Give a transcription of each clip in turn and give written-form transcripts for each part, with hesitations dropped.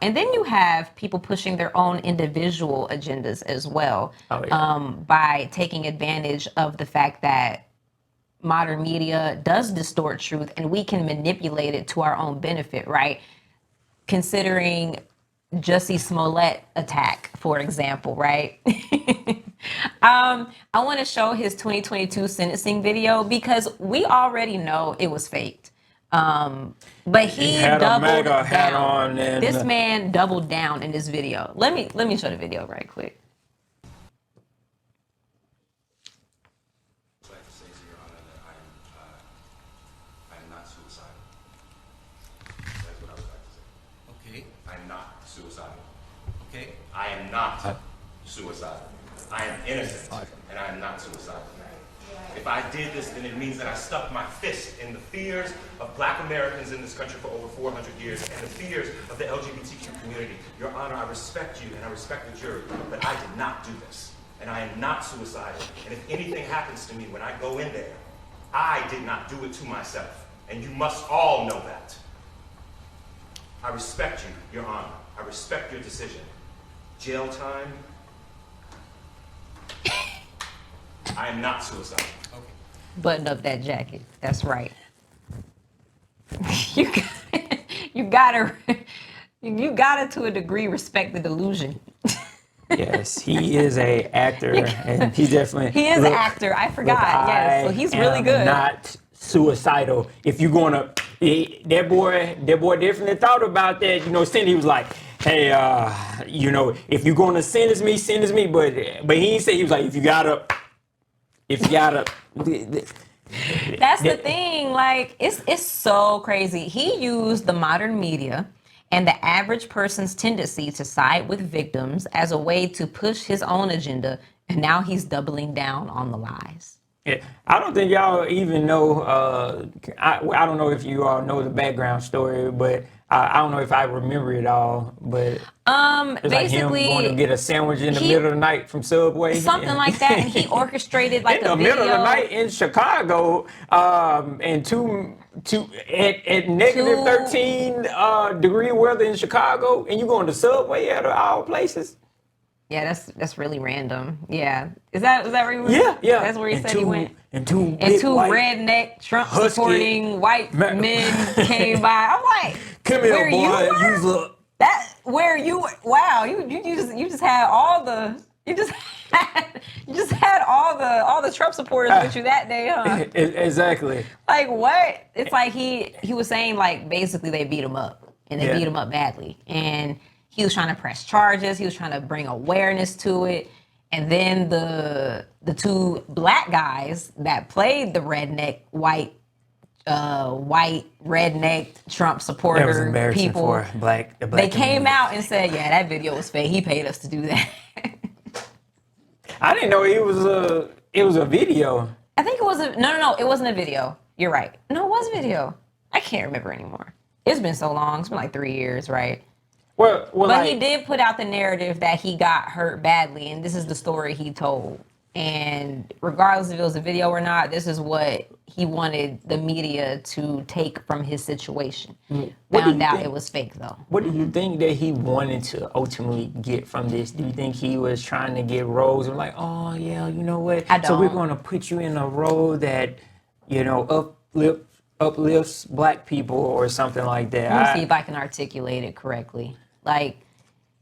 And then you have people pushing their own individual agendas as well, by taking advantage of the fact that modern media does distort truth and we can manipulate it to our own benefit, right? Considering Jussie Smollett attack, for example, right? I want to show his 2022 sentencing video because we already know it was faked. But he had doubled a MAGA hat down. on, and This man doubled down in this video. Let me show the video right quick. I'd like to say to Your Honor that I am not suicidal. That's what I would like to say. Okay. I am not suicidal. Okay. I am not suicidal. I am innocent, and I am not suicidal. If I did this, then it means that I stuck my fist in the fears of Black Americans in this country for over 400 years and the fears of the LGBTQ community. Your Honor, I respect you and I respect the jury, but I did not do this. And I am not suicidal. And if anything happens to me when I go in there, I did not do it to myself. And you must all know that. I respect you, Your Honor. I respect your decision. Jail time. I am not suicidal. Okay. Button up that jacket. That's right. You gotta to a degree respect the delusion. yes, he is a actor, and he definitely He is an actor. I forgot. Yes, so he's really good. Not suicidal. If you're gonna, that boy definitely thought about that. You know, Cindy was like, hey, you know, if you're gonna sentence me, but he didn't say. He was like, if you gotta. That's the thing. Like, it's so crazy. He used the modern media and the average person's tendency to side with victims as a way to push his own agenda, and now he's doubling down on the lies. Yeah, I don't think y'all even know. I don't know if you all know the background story, but I don't know if I remember it all. But it's basically, like him going to get a sandwich in the middle of the night from Subway, something like that, and he orchestrated like in the middle of the night in Chicago, and at negative 13 degree weather in Chicago, and you going to Subway out of all places. Yeah, that's really random. Yeah, is that where he was? Yeah. That's where he said he went. And two redneck Trump supporting white men came by. I'm like, come here, boy. Where you? Wow, you just had all the all the Trump supporters with you that day, huh? Exactly. Like what? It's like he was saying like basically they beat him up and they beat him up badly, and he was trying to press charges. He was trying to bring awareness to it. And then the two black guys that played the redneck white redneck Trump supporter that was embarrassing people, for the black they came out and said, yeah, that video was fake. He paid us to do that. I didn't know it was a video. I think it was no, it wasn't a video. You're right. No, it was a video. I can't remember anymore. It's been so long. It's been like 3 years, right? Well, but he did put out the narrative that he got hurt badly, and this is the story he told. And regardless if it was a video or not, this is what he wanted the media to take from his situation. Found out it was fake, though. What do you think that he wanted to ultimately get from this? Do you think he was trying to get roles and like, oh, yeah, you know what? So we're going to put you in a role that, you know, uplifts black people or something like that? Let me see if I can articulate it correctly. Like,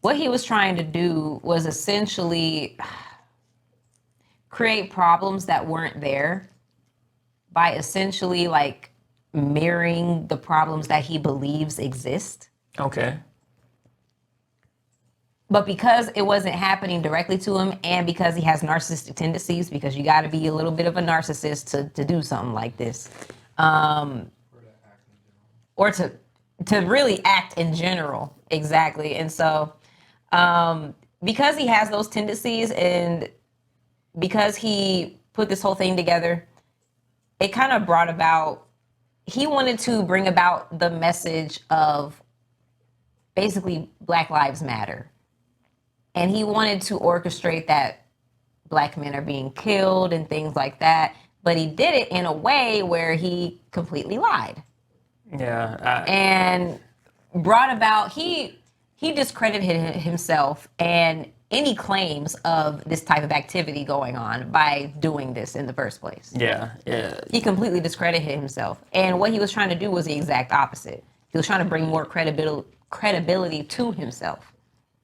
what he was trying to do was essentially create problems that weren't there by essentially like mirroring the problems that he believes exist. Okay. But because it wasn't happening directly to him, and because he has narcissistic tendencies, because you got to be a little bit of a narcissist to do something like this, or to really act in general. Exactly. And so because he has those tendencies and because he put this whole thing together, it kind of brought about, he wanted to bring about the message of basically Black Lives Matter. And he wanted to orchestrate that black men are being killed and things like that. But he did it in a way where he completely lied. Yeah. And brought about, he he discredited himself and any claims of this type of activity going on by doing this in the first place. Yeah, yeah. He completely discredited himself. And what he was trying to do was the exact opposite. He was trying to bring more credibility to himself.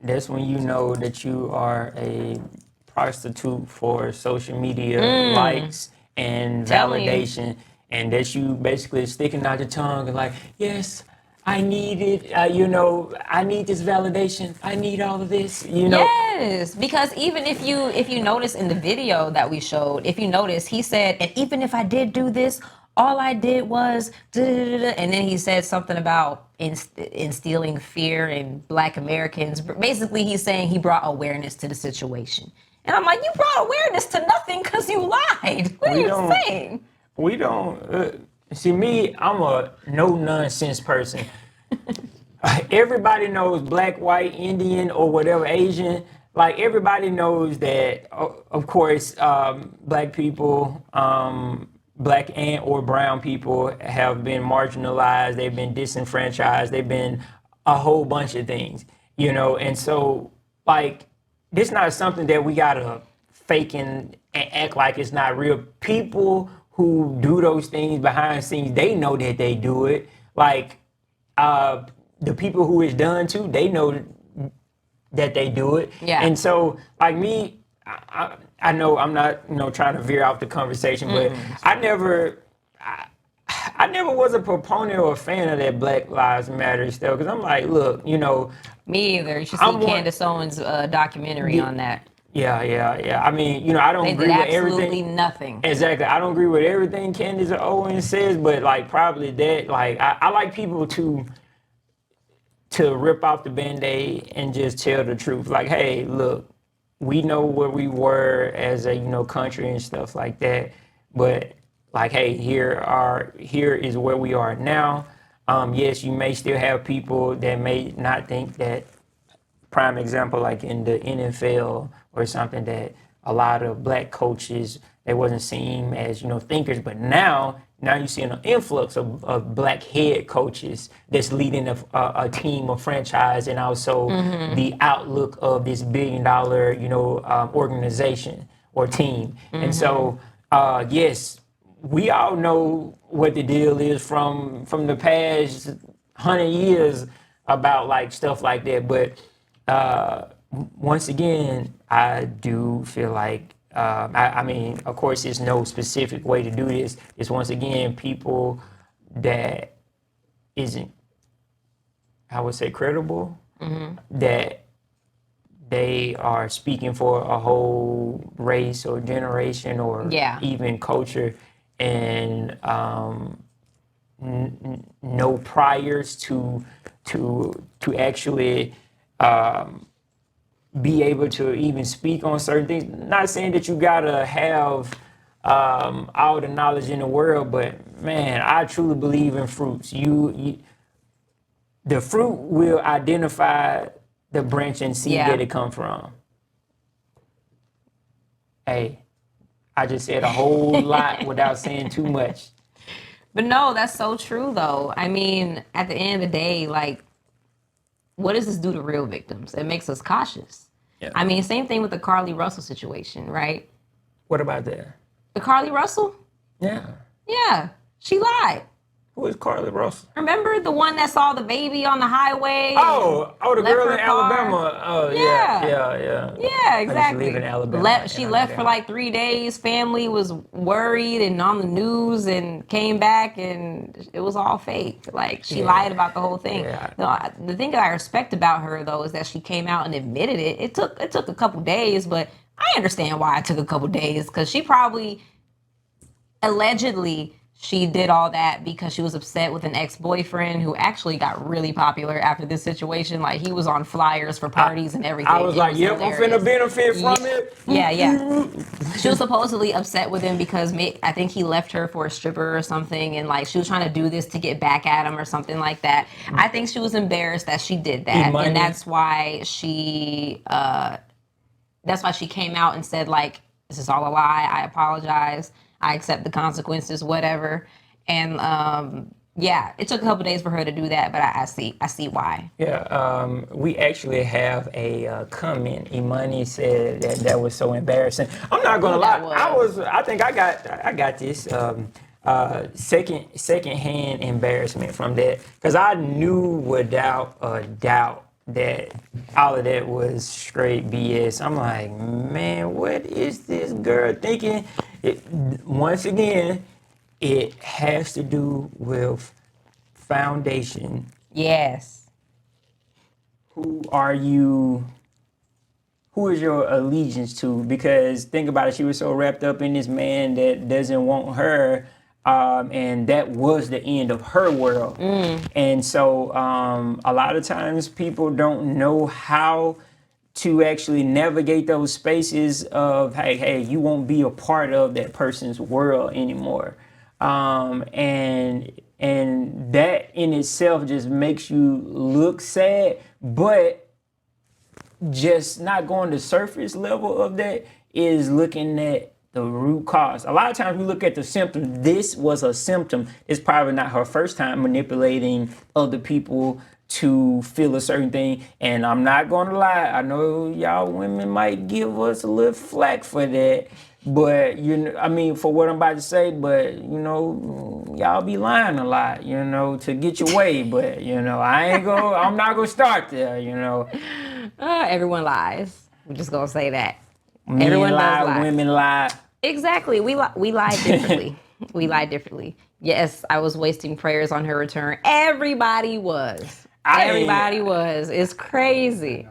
That's when you know that you are a prostitute for social media likes and validation, and that you basically sticking out your tongue and like, yes, I need it. I need this validation. I need all of this. Yes, because even if you notice in the video that we showed, if you notice, he said, and even if I did do this, all I did was, and then he said something about instilling fear in Black Americans. Basically, he's saying he brought awareness to the situation. And I'm like, you brought awareness to nothing because you lied. What are you saying? We don't. See, me, I'm a no-nonsense person. Everybody knows Black, white, Indian, or whatever, Asian. Like, everybody knows that, of course, Black people, Black and or brown people have been marginalized. They've been disenfranchised. They've been a whole bunch of things, And so, like, this not something that we got to fake and act like it's not real. People who do those things behind the scenes, they know that they do it. Like, the people who it's done to, they know that they do it. Yeah. And so, like me, I know I'm not, trying to veer off the conversation, but I never was a proponent or a fan of that Black Lives Matter stuff, because I'm like, look, Me either. You should see Candace Owens' documentary on that. Yeah. I mean, I don't agree with everything. Absolutely nothing. Exactly. I don't agree with everything Candace Owens says, but like probably that, like I like people to rip off the Band-Aid and just tell the truth. Like, hey, look, we know where we were as a country and stuff like that, but like, hey, here is where we are now. Yes, you may still have people that may not think that. Prime example, like in the NFL or something, that a lot of Black coaches, they wasn't seen as thinkers, but now you're seeing an influx of Black head coaches that's leading a team, a franchise, and also the outlook of this $1 billion organization or team. And so yes, we all know what the deal is from the past 100 years about like stuff like that, but once again, I do feel like, I mean, of course, there's no specific way to do this. It's once again, people that isn't, I would say, credible, that they are speaking for a whole race or generation or even culture, and no priors to actually be able to even speak on certain things. Not saying that you gotta have all the knowledge in the world, but man, I truly believe in fruits. The fruit will identify the branch and seed that it come from. Hey, I just said a whole lot without saying too much. But no, that's so true though. I mean, at the end of the day, like, what does this do to real victims? It makes us cautious. Yeah. I mean, same thing with the Carly Russell situation, right? What about that? The Carly Russell? Yeah. Yeah, she lied. Who is Carly Russell? Remember the one that saw the baby on the highway? Oh, the girl in Alabama. Oh, yeah. Yeah, exactly. She live in Alabama. She left for like 3 days. Family was worried and on the news, and came back, and it was all fake. Like, she lied about the whole thing. Yeah. The thing that I respect about her though is that she came out and admitted it. It took a couple days, but I understand why it took a couple days, because she probably allegedly. She did all that because she was upset with an ex-boyfriend who actually got really popular after this situation. Like, he was on flyers for parties and everything. I was like, yep, I'm finna benefit from it. Yeah. She was supposedly upset with him because I think he left her for a stripper or something. And like, she was trying to do this to get back at him or something like that. I think she was embarrassed that she did that. And that's why she came out and said, like, this is all a lie. I apologize. I accept the consequences, whatever. And Yeah, it took a couple days for her to do that, but I see why. Yeah, we actually have a comment. Imani said that was so embarrassing. I'm not gonna lie. I think I got this second hand embarrassment from that because I knew without a doubt that all of that was straight BS. I'm like, man, what is this girl thinking? Once again, it has to do with foundation. Yes. Who is your allegiance to? Because think about it, she was so wrapped up in this man that doesn't want her, and that was the end of her world. And so a lot of times people don't know how to actually navigate those spaces of, hey, you won't be a part of that person's world anymore. And that in itself just makes you look sad, but just not going to surface level of that is looking at the root cause. A lot of times we look at the symptom. This was a symptom. It's probably not her first time manipulating other people to feel a certain thing. And I'm not going to lie, I know y'all women might give us a little flack for that. But, for what I'm about to say, but, y'all be lying a lot, to get your way. But, I'm not going to start there, Everyone lies. We're just gonna say that. Men Everyone lie, does lie. women lie. Exactly. We lie differently. We lie differently. Yes, I was wasting prayers on her return. Everybody was. Everybody was. It's crazy.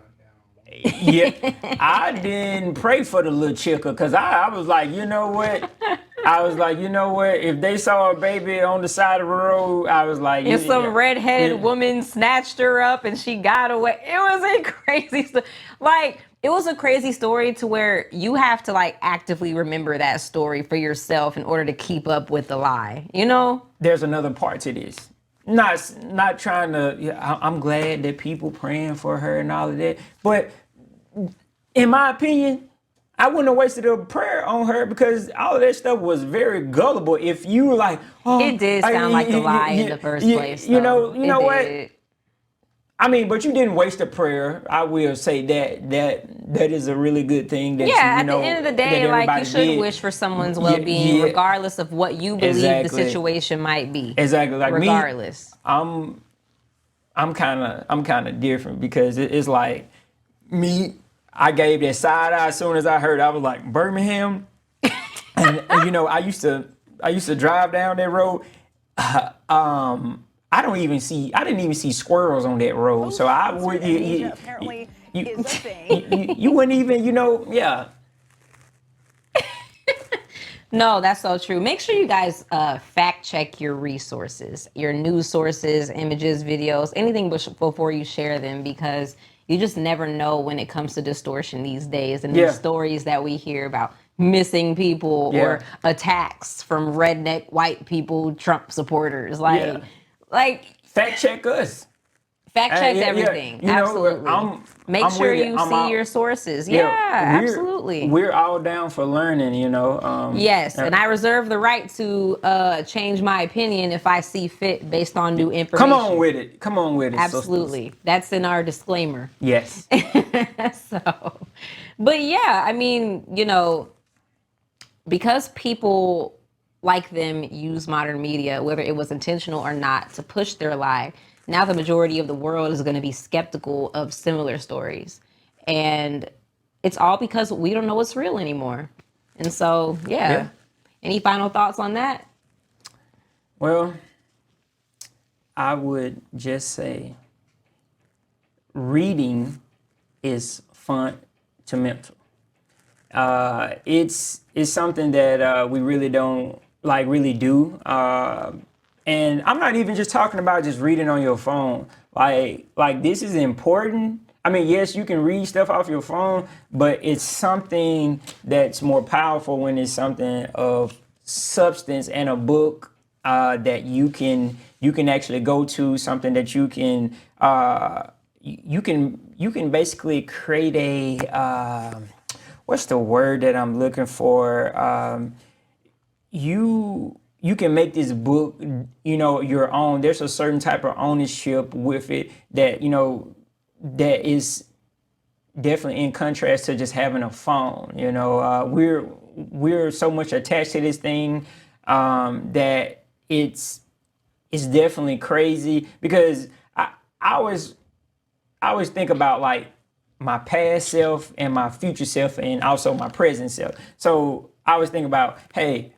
Yeah, I didn't pray for the little chicker because I was like, you know what? If they saw a baby on the side of the road, I was like, and some redheaded woman snatched her up and she got away. It was a crazy story. It was a crazy story to where you have to actively remember that story for yourself in order to keep up with the lie. There's another part to this. Not trying to. I'm glad that people praying for her and all of that, but in my opinion, I wouldn't have wasted a prayer on her because all of that stuff was very gullible. If you were like, it did sound like a lie in the first place. You know what? But you didn't waste a prayer. I will say that is a really good thing. That at the end of the day, you should wish for someone's well-being, regardless of what you believe the situation might be. Exactly, regardless. Me, I'm kind of different because it's like me. I gave that side eye as soon as I heard. I was like Birmingham, and I used to drive down that road. I didn't even see squirrels on that road. So I would apparently is a thing. You wouldn't even, yeah. No, that's so true. Make sure you guys fact check your resources, your news sources, images, videos, anything before you share them, because you just never know when it comes to distortion these days. And these stories that we hear about missing people or attacks from redneck white people, Trump supporters. Fact check us. Fact check everything. Absolutely. Make sure you see your sources. Absolutely. We're all down for learning, Yes, and I reserve the right to change my opinion if I see fit based on new information. Come on with it. Absolutely. Sisters. That's in our disclaimer. Yes. But because people like them use modern media, whether it was intentional or not, to push their lie, now the majority of the world is going to be skeptical of similar stories. And it's all because we don't know what's real anymore. And so, Any final thoughts on that? Well, I would just say reading is fundamental. It's something that we really don't really do. And I'm not even just talking about just reading on your phone. Like this is important. Yes, you can read stuff off your phone, but it's something that's more powerful when it's something of substance and a book that you can actually go to, something that you can basically create a what's the word that I'm looking for? you can make this book, your own. There's a certain type of ownership with it that, that is definitely in contrast to just having a phone. We're so much attached to this thing that it's definitely crazy, because I always think about like my past self and my future self and also my present self. So I always think about, hey,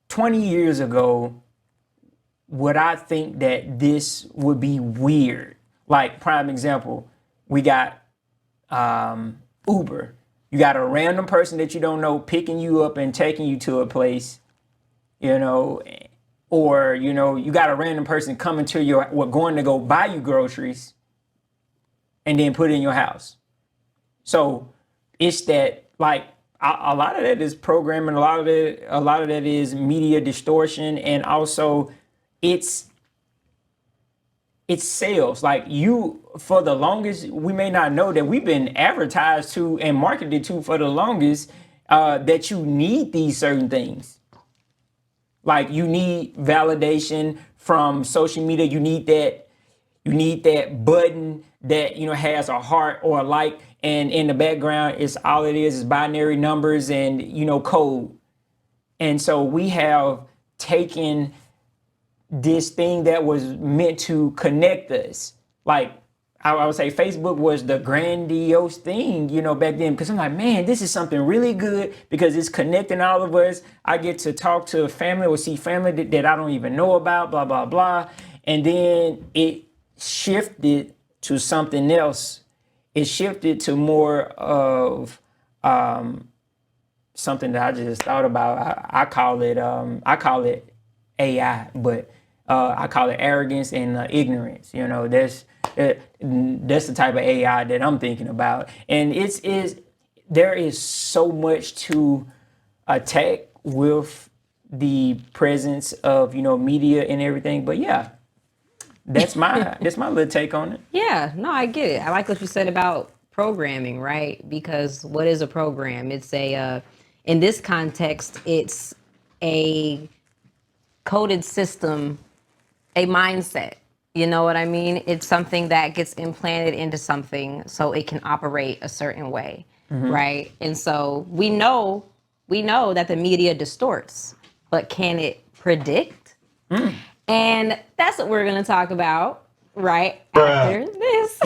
20 years ago, would I think that this would be weird? Like, prime example, we got Uber. You got a random person that you don't know picking you up and taking you to a place, or, you got a random person coming to going to go buy you groceries and then put it in your house. So it's that, like, a lot of that is programming. A lot of that is media distortion, and also it's sales. Like, for the longest, we may not know that we've been advertised to and marketed to for the longest that you need these certain things. Like, you need validation from social media. You need that button that has a heart or a like, and in the background all it is binary numbers and code. And so we have taken this thing that was meant to connect us. Like, I would say Facebook was the grandiose thing, back then, because I'm like, man, this is something really good because it's connecting all of us. I get to talk to family or see family that I don't even know about, blah, blah, blah. And then it shifted to something else. It shifted to more of something that I just thought about. I call it AI, but I call it arrogance and ignorance. That's the type of AI that I'm thinking about, and there is so much to attack with the presence of media and everything. But yeah, that's my little take on it. Yeah, no, I get it. I like what you said about programming, right? Because what is a program? It's in this context, it's a coded system, a mindset. You know what I mean? It's something that gets implanted into something so it can operate a certain way, right? And so we know that the media distorts, but can it predict? And that's what we're going to talk about right after this.